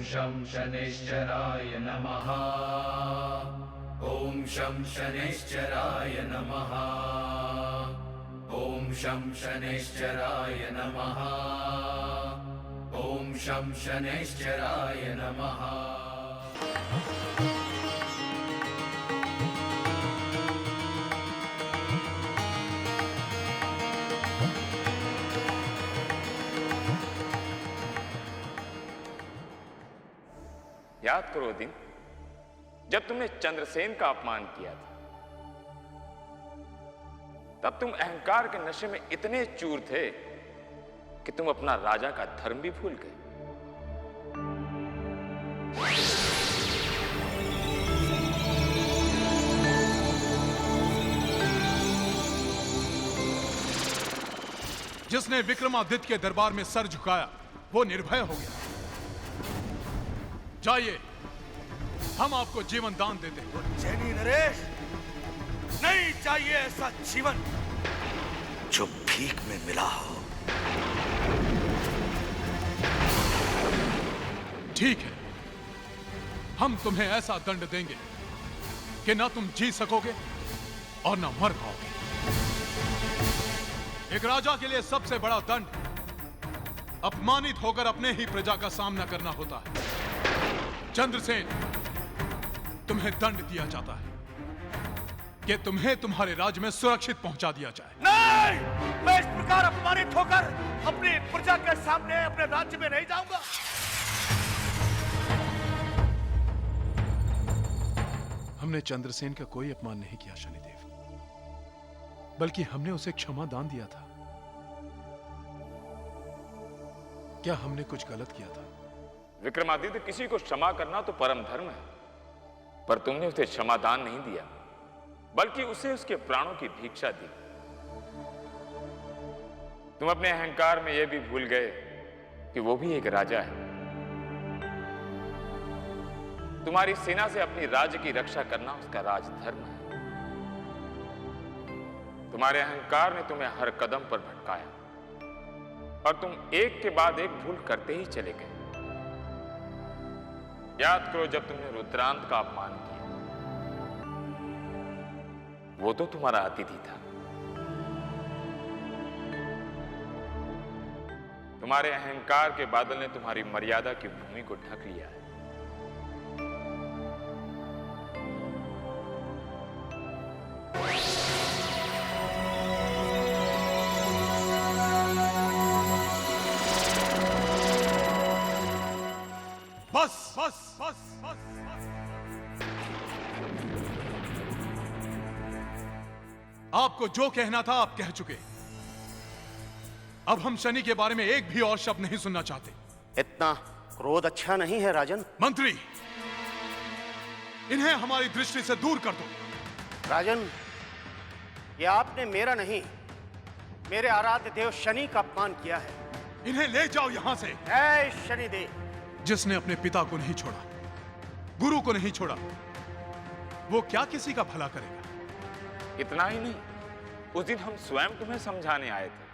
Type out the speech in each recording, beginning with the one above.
शं शनैश्चराय नमः। ॐ शं शनैश्चराय नमः। ॐ शं शनैश्चराय नमः। ॐ शं शनैश्चराय नमः। याद करो दिन जब तुमने चंद्रसेन का अपमान किया था। तब तुम अहंकार के नशे में इतने चूर थे कि तुम अपना राजा का धर्म भी भूल गए। जिसने विक्रमादित्य के दरबार में सर झुकाया वो निर्भय हो गया। जाइए, हम आपको जीवन दान देते हैं। उज्जैनी नरेश, नहीं चाहिए ऐसा जीवन जो भीख में मिला हो। ठीक है, हम तुम्हें ऐसा दंड देंगे कि ना तुम जी सकोगे और ना मर पाओगे। एक राजा के लिए सबसे बड़ा दंड अपमानित होकर अपने ही प्रजा का सामना करना होता है। चंद्रसेन, तुम्हें दंड दिया जाता है कि तुम्हें तुम्हारे राज्य में सुरक्षित पहुंचा दिया जाए। नहीं, मैं इस प्रकार अपमानित होकर अपनी प्रजा के सामने अपने राज्य में नहीं जाऊंगा। हमने चंद्रसेन का कोई अपमान नहीं किया शनिदेव, बल्कि हमने उसे क्षमा दान दिया था। क्या हमने कुछ गलत किया था? विक्रमादित्य, किसी को क्षमा करना तो परम धर्म है, पर तुमने उसे क्षमादान नहीं दिया, बल्कि उसे उसके प्राणों की भिक्षा दी। तुम अपने अहंकार में यह भी भूल गए कि वो भी एक राजा है। तुम्हारी सेना से अपनी राज्य की रक्षा करना उसका राजधर्म है। तुम्हारे अहंकार ने तुम्हें हर कदम पर भटकाया और तुम एक के बाद एक भूल करते ही चले गए। याद करो, जब तुमने रुद्रांत का अपमान किया, वो तो तुम्हारा अतिथि था। तुम्हारे अहंकार के बादल ने तुम्हारी मर्यादा की भूमि को ढक लिया है। बस बस बस बस बस। आपको जो कहना था आप कह चुके। अब हम शनि के बारे में एक भी और शब्द नहीं सुनना चाहते। इतना क्रोध अच्छा नहीं है राजन। मंत्री, इन्हें हमारी दृष्टि से दूर कर दो। राजन, ये आपने मेरा नहीं, मेरे आराध्य देव शनि का अपमान किया है। इन्हें ले जाओ यहां से। ऐ शनिदेव, जिसने अपने पिता को नहीं छोड़ा, गुरु को नहीं छोड़ा, वो क्या किसी का भला करेगा? इतना ही नहीं, उस दिन हम स्वयं तुम्हें समझाने आए थे,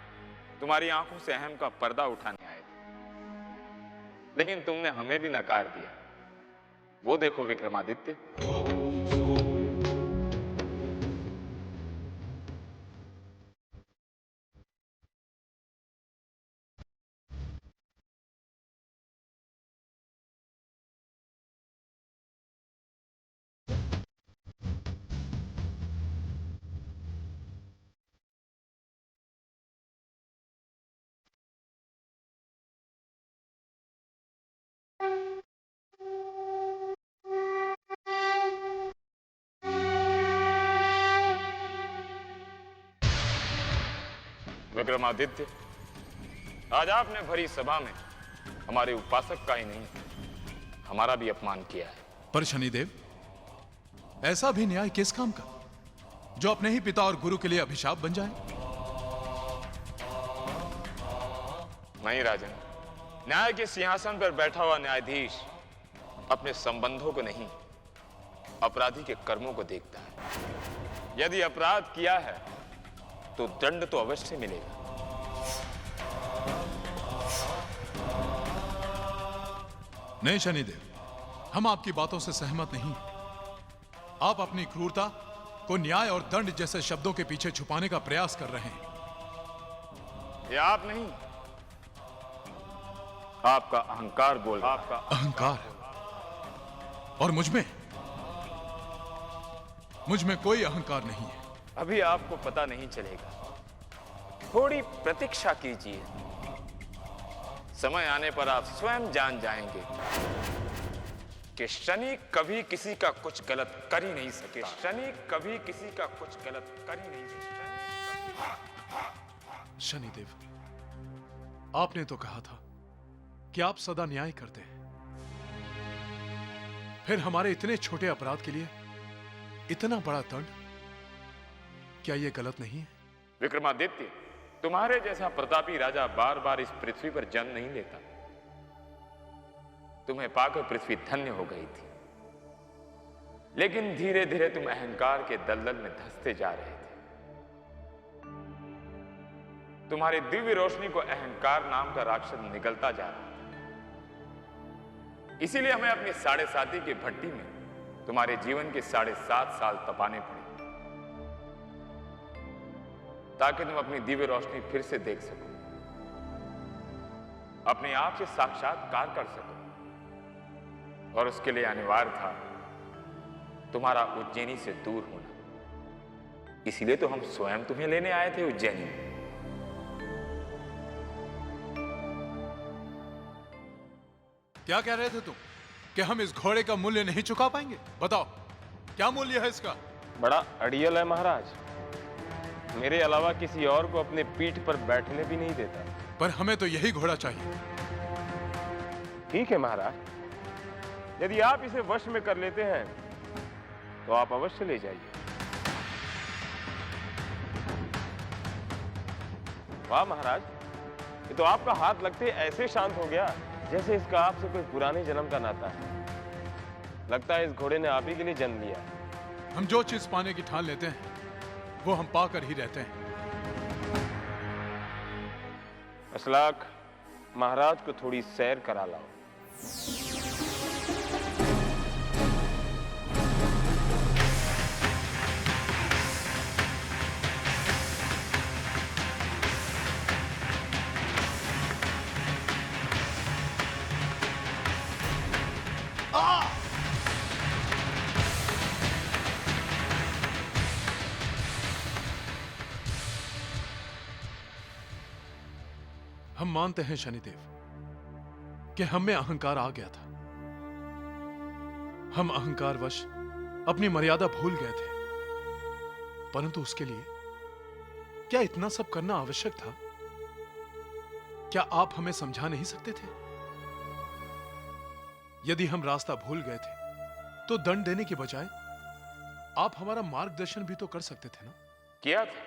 तुम्हारी आंखों से अहम का पर्दा उठाने आए थे, लेकिन तुमने हमें भी नकार दिया। वो देखो विक्रमादित्य, विक्रमादित्य, आज आपने भरी सभा में हमारे उपासक का ही नहीं, हमारा भी अपमान किया है। पर शनिदेव, ऐसा भी न्याय किस काम का जो अपने ही पिता और गुरु के लिए अभिशाप बन जाए? नहीं राजन, न्याय के सिंहासन पर बैठा हुआ न्यायाधीश अपने संबंधों को नहीं, अपराधी के कर्मों को देखता है। यदि अपराध किया है तो दंड तो अवश्य मिलेगा। नहीं शनिदेव, हम आपकी बातों से सहमत नहीं। आप अपनी क्रूरता को न्याय और दंड जैसे शब्दों के पीछे छुपाने का प्रयास कर रहे हैं। ये आप नहीं, आपका अहंकार बोल रहा है। आपका अहंकार? और मुझ में कोई अहंकार नहीं है। अभी आपको पता नहीं चलेगा, थोड़ी प्रतीक्षा कीजिए। समय आने पर आप स्वयं जान जाएंगे कि शनि कभी किसी का कुछ गलत कर ही नहीं सके। शनि कभी किसी का कुछ गलत कर ही नहीं सकता। शनिदेव, आपने तो कहा था कि आप सदा न्याय करते हैं। फिर हमारे इतने छोटे अपराध के लिए इतना बड़ा दंड, क्या यह गलत नहीं है? विक्रमादित्य, तुम्हारे जैसा प्रतापी राजा बार बार इस पृथ्वी पर जन्म नहीं लेता। तुम्हें पाकर पृथ्वी धन्य हो गई थी, लेकिन धीरे धीरे तुम अहंकार के दलदल में धंसते जा रहे थे। तुम्हारी दिव्य रोशनी को अहंकार नाम का राक्षस निगलता जा रहा था। इसीलिए हमें अपनी 7.5 की भट्टी में तुम्हारे जीवन के 7.5 साल तपाने पड़े, ताकि तुम अपनी दिव्य रोशनी फिर से देख सको, अपने आप से साक्षात्कार कर सको। और उसके लिए अनिवार्य था तुम्हारा उज्जैनी से दूर होना। इसीलिए तो हम स्वयं तुम्हें लेने आए थे उज्जैनी में। क्या कह रहे थे तुम कि हम इस घोड़े का मूल्य नहीं चुका पाएंगे? बताओ, क्या मूल्य है इसका? बड़ा अड़ियल है महाराज, मेरे अलावा किसी और को अपने पीठ पर बैठने भी नहीं देता। पर हमें तो यही घोड़ा चाहिए। ठीक है महाराज, यदि आप इसे वश में कर लेते हैं तो आप अवश्य ले जाइए। वाह महाराज, ये तो आपका हाथ लगते ऐसे शांत हो गया जैसे इसका आपसे कोई पुराने जन्म का नाता है। लगता है इस घोड़े ने आप ही के लिए जन्म लिया। हम जो चीज पाने की ठान लेते हैं वो हम पाकर ही रहते हैं। असलाक, महाराज को थोड़ी सैर करा लाओ। हम मानते हैं शनिदेव कि हम में अहंकार आ गया था। हम अहंकारवश अपनी मर्यादा भूल गए थे, परंतु उसके लिए क्या इतना सब करना आवश्यक था? क्या आप हमें समझा नहीं सकते थे? यदि हम रास्ता भूल गए थे तो दंड देने के बजाय आप हमारा मार्गदर्शन भी तो कर सकते थे ना? किया था।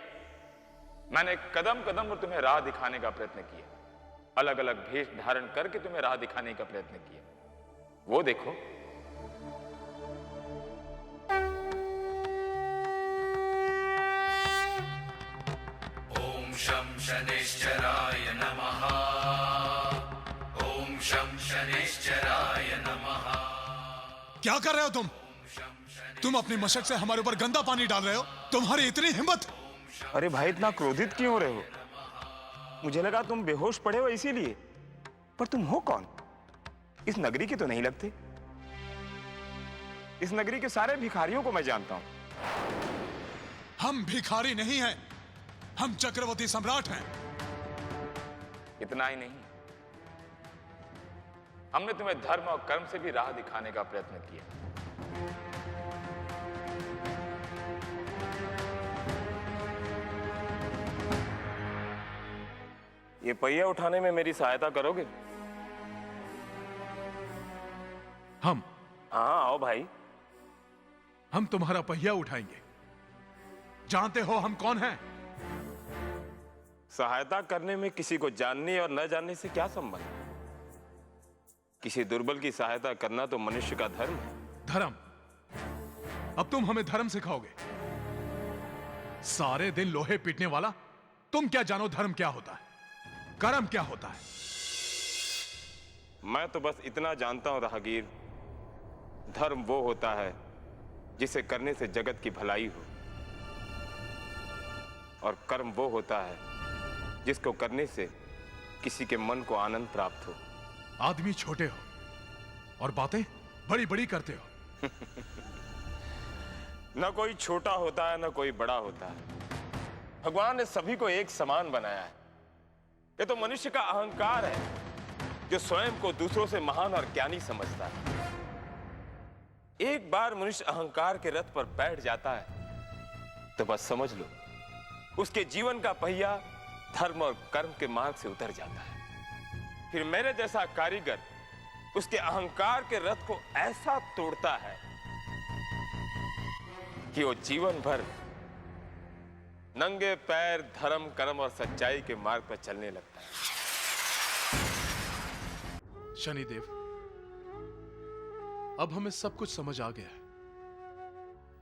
मैंने कदम कदम पर तुम्हें राह दिखाने का प्रयत्न किया, अलग अलग भेष धारण करके तुम्हें राह दिखाने का प्रयत्न किया। वो देखो, ओम शं शनैश्चराय नमः। ओम शं शनैश्चराय नमः। क्या कर रहे हो तुम? तुम अपनी मशक से हमारे ऊपर गंदा पानी डाल रहे हो। तुम्हारी इतनी हिम्मत! अरे भाई, इतना क्रोधित क्यों हो रहे हो? मुझे लगा तुम बेहोश पड़े हो इसीलिए। पर तुम हो कौन? इस नगरी के तो नहीं लगते। इस नगरी के सारे भिखारियों को मैं जानता हूं। हम भिखारी नहीं हैं, हम चक्रवर्ती सम्राट हैं। इतना ही नहीं, हमने तुम्हें धर्म और कर्म से भी राह दिखाने का प्रयत्न किया। ये पहिया उठाने में मेरी सहायता करोगे? हम हाँ, आओ भाई। हम तुम्हारा पहिया उठाएंगे। जानते हो हम कौन हैं? सहायता करने में किसी को जानने और न जानने से क्या संबंध? किसी दुर्बल की सहायता करना तो मनुष्य का धर्म है। धर्म? अब तुम हमें धर्म सिखाओगे? सारे दिन लोहे पीटने वाला, तुम क्या जानो धर्म क्या होता है, कर्म क्या होता है? मैं तो बस इतना जानता हूं राहगीर, धर्म वो होता है जिसे करने से जगत की भलाई हो, और कर्म वो होता है जिसको करने से किसी के मन को आनंद प्राप्त हो। आदमी छोटे हो और बातें बड़ी बड़ी करते हो। न कोई छोटा होता है न कोई बड़ा होता है। भगवान ने सभी को एक समान बनाया है। ये तो मनुष्य का अहंकार है जो स्वयं को दूसरों से महान और ज्ञानी समझता है। एक बार मनुष्य अहंकार के रथ पर बैठ जाता है तो बस समझ लो उसके जीवन का पहिया धर्म और कर्म के मार्ग से उतर जाता है। फिर मेरे जैसा कारीगर उसके अहंकार के रथ को ऐसा तोड़ता है कि वो जीवन भर नंगे पैर धर्म कर्म और सच्चाई के मार्ग पर चलने लगता है। शनिदेव, अब हमें सब कुछ समझ आ गया है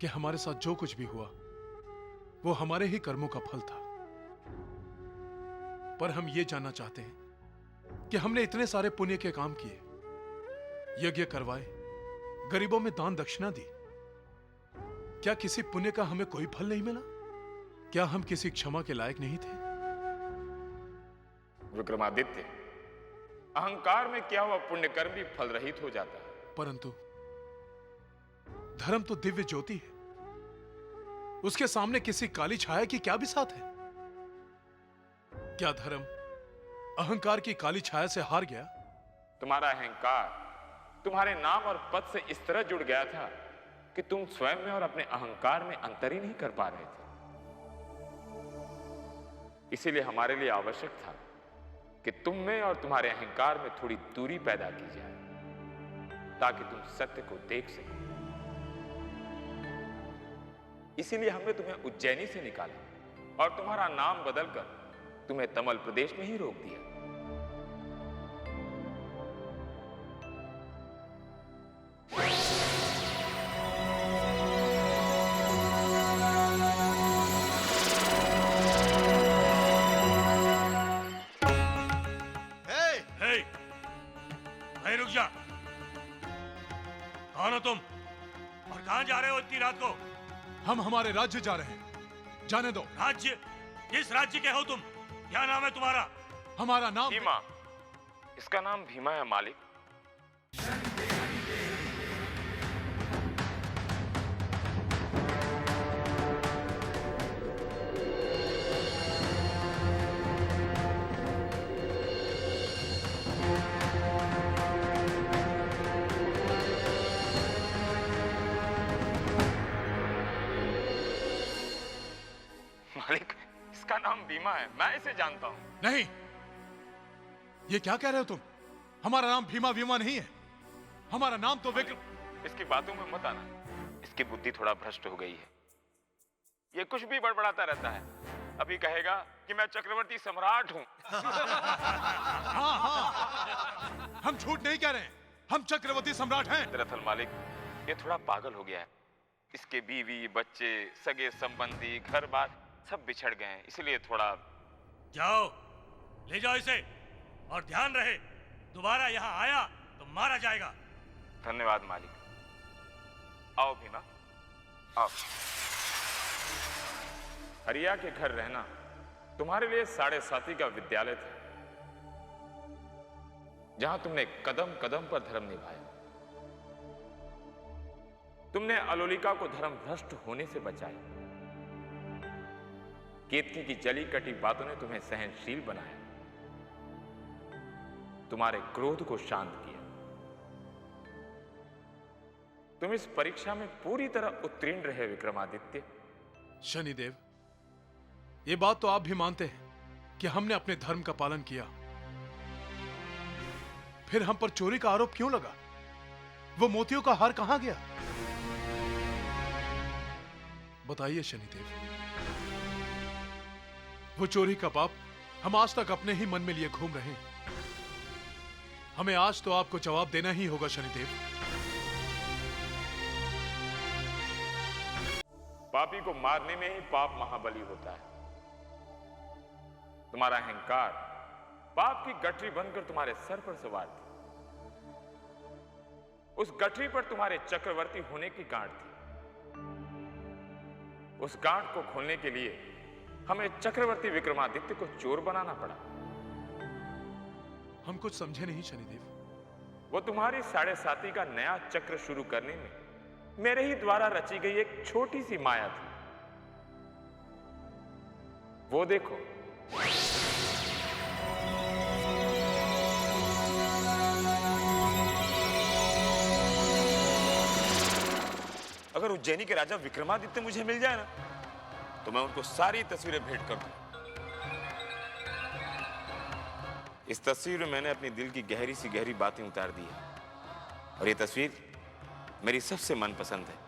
कि हमारे साथ जो कुछ भी हुआ वो हमारे ही कर्मों का फल था। पर हम ये जानना चाहते हैं कि हमने इतने सारे पुण्य के काम किए, यज्ञ करवाए, गरीबों में दान दक्षिणा दी, क्या किसी पुण्य का हमें कोई फल नहीं मिला? क्या हम किसी क्षमा के लायक नहीं थे? विक्रमादित्य, अहंकार में क्या हुआ पुण्य कर्म भी फल रहित हो जाता है। परंतु धर्म तो दिव्य ज्योति है, उसके सामने किसी काली छाया की क्या बिसात है? क्या धर्म अहंकार की काली छाया से हार गया? तुम्हारा अहंकार तुम्हारे नाम और पद से इस तरह जुड़ गया था कि तुम स्वयं में और अपने अहंकार में अंतर ही नहीं कर पा रहे थे। इसीलिए हमारे लिए आवश्यक था कि तुम में और तुम्हारे अहंकार में थोड़ी दूरी पैदा की जाए ताकि तुम सत्य को देख सको। इसीलिए हमने तुम्हें उज्जैनी से निकाला और तुम्हारा नाम बदलकर तुम्हें तमल प्रदेश में ही रोक दिया। भाई रुक जा। कौन हो तुम और कहां जा रहे हो इतनी रात को? हम हमारे राज्य जा रहे हैं, जाने दो। राज्य? किस राज्य के हो तुम? क्या नाम है तुम्हारा? हमारा नाम भीमा। इसका नाम भीमा है मालिक। मालिक, इसका नाम भीमा है, मैं इसे जानता हूं। नहीं, ये क्या कह रहे हो तुम? हमारा नाम भीमा वीमा नहीं है, हमारा नाम तो विक्रम। इसकी बातों में मत आना, इसकी बुद्धि थोड़ा भ्रष्ट हो गई है। ये कुछ भी बड़बड़ाता रहता है। अभी कहेगा कि मैं चक्रवर्ती सम्राट हूं। हाँ हाँ, हम झूठ नहीं कह रहे हैं, हम चक्रवर्ती सम्राट हैं। दरअसल मालिक, ये थोड़ा पागल हो गया है। इसके बीवी बच्चे सगे संबंधी घर बार सब बिछड़ गए हैं, इसलिए थोड़ा। जाओ ले जाओ इसे, और ध्यान रहे दोबारा यहाँ आया तो मारा जाएगा। धन्यवाद मालिक। आओ भीमा, आओ। हरिया के घर रहना तुम्हारे लिए 7.5 का विद्यालय था, जहां तुमने कदम कदम पर धर्म निभाया। तुमने अलोलिका को धर्म भ्रष्ट होने से बचाया। केतकी की जली कटी बातों ने तुम्हें सहनशील बनाया, तुम्हारे क्रोध को शांत किया। तुम इस परीक्षा में पूरी तरह उत्तीर्ण रहे विक्रमादित्य। शनिदेव, ये बात तो आप भी मानते हैं कि हमने अपने धर्म का पालन किया, फिर हम पर चोरी का आरोप क्यों लगा? वो मोतियों का हार कहां गया? बताइए शनिदेव। वो चोरी का पाप हम आज तक अपने ही मन में लिए घूम रहे हैं। हमें आज तो आपको जवाब देना ही होगा शनिदेव। पापी को मारने में ही पाप महाबली होता है। तुम्हारा अहंकार पाप की गठरी बनकर तुम्हारे सर पर सवार थी, उस गठरी पर तुम्हारे चक्रवर्ती होने की गांठ थी। उस गांठ को खोलने के लिए हमें चक्रवर्ती विक्रमादित्य को चोर बनाना पड़ा। हम कुछ समझे नहीं शनिदेव। वो तुम्हारी 7.5 का नया चक्र शुरू करने में मेरे ही द्वारा रची गई एक छोटी सी माया थी। वो देखो, अगर उज्जैनी के राजा विक्रमादित्य मुझे मिल जाए ना, तो मैं उनको सारी तस्वीरें भेंट कर दूं। इस तस्वीर में मैंने अपनी दिल की गहरी सी गहरी बातें उतार दी है, और ये तस्वीर मेरी सबसे मनपसंद है।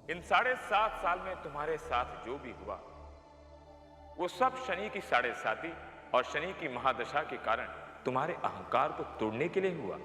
इन 7.5 साल में तुम्हारे साथ जो भी हुआ, वो सब शनि की 7.5 और शनि की महादशा के कारण तुम्हारे अहंकार को तोड़ने के लिए हुआ।